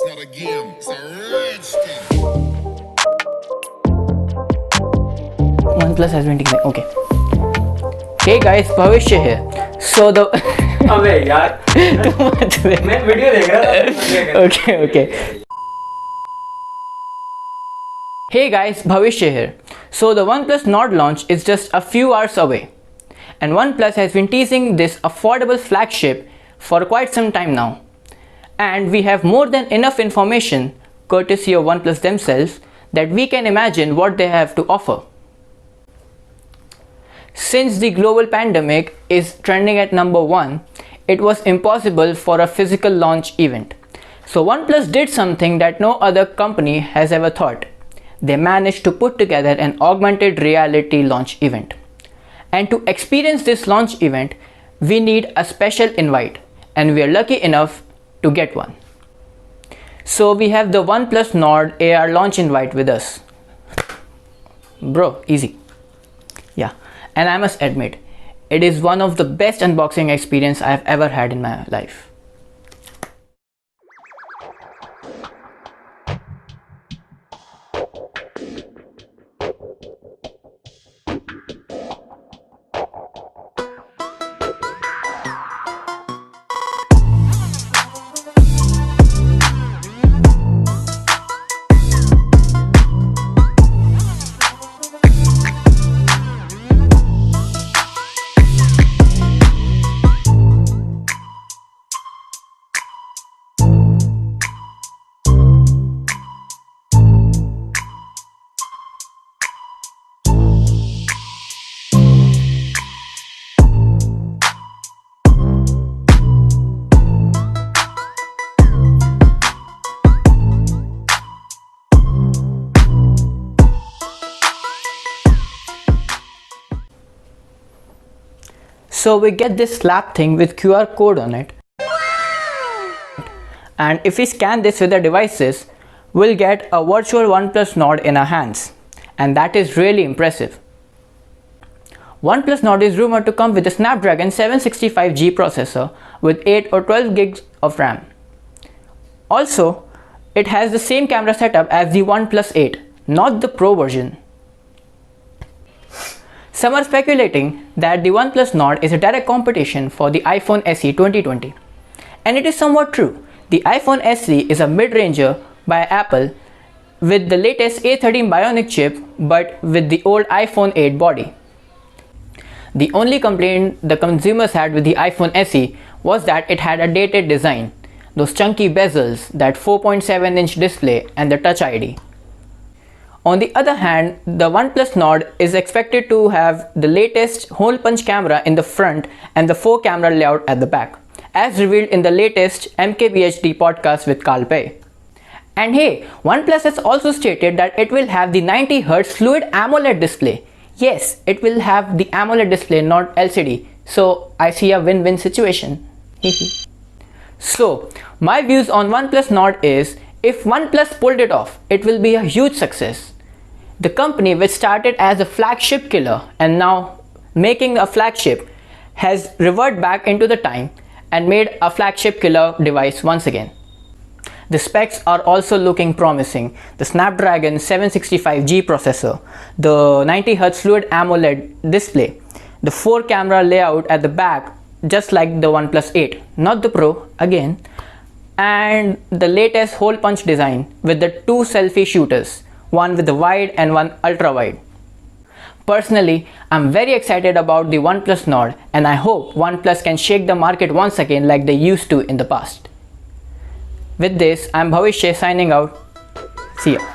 not a game, it's a rich thing. OnePlus has been teasing. Okay. Hey guys, Bhavishya here. So the अबे यार मैं video देख रहा था okay. Hey guys, Bhavishya here. So the OnePlus Nord launch is just a few hours away, and OnePlus has been teasing this affordable flagship for quite some time now. And we have more than enough information, courtesy of OnePlus themselves, that we can imagine what they have to offer. Since the global pandemic is trending at number 1, it was impossible for a physical launch event. So OnePlus did something that no other company has ever thought. They managed to put together an augmented reality launch event. And to experience this launch event, we need a special invite, and we are lucky enough to get one. So we have the OnePlus Nord AR launch invite with us. Bro, easy. Yeah, and I must admit, it is one of the best unboxing experience I have ever had in my life. So we get this slap thing with QR code on it, and if we scan this with the devices, we'll get a virtual OnePlus Nord in our hands, and that is really impressive. OnePlus Nord is rumored to come with a Snapdragon 765G processor with 8 or 12 gigs of RAM. Also, it has the same camera setup as the OnePlus 8, not the Pro version. Some are speculating that the OnePlus Nord is a direct competition for the iPhone SE 2020. And it is somewhat true. The iPhone SE is a mid-ranger by Apple with the latest A13 Bionic chip, but with the old iPhone 8 body. The only complaint the consumers had with the iPhone SE was that it had a dated design, those chunky bezels, that 4.7-inch display and the Touch ID. On the other hand, the OnePlus Nord is expected to have the latest hole punch camera in the front and the 4-camera layout at the back, as revealed in the latest MKBHD podcast with Carl Pei. And hey, OnePlus has also stated that it will have the 90Hz Fluid AMOLED display. Yes, it will have the AMOLED display, not LCD. So I see a win-win situation. So my views on OnePlus Nord is, if OnePlus pulled it off, it will be a huge success. The company, which started as a flagship killer and now making a flagship, has reverted back into the time and made a flagship killer device once again. The specs are also looking promising. The Snapdragon 765G processor, the 90Hz Fluid AMOLED display, the 4-camera layout at the back, just like the OnePlus 8, not the Pro again, and the latest hole punch design with the 2 selfie shooters, one with the wide and one ultra wide. Personally, I'm very excited about the OnePlus Nord, and I hope OnePlus can shake the market once again like they used to in the past. With this, I'm Bhavishya signing out. See ya.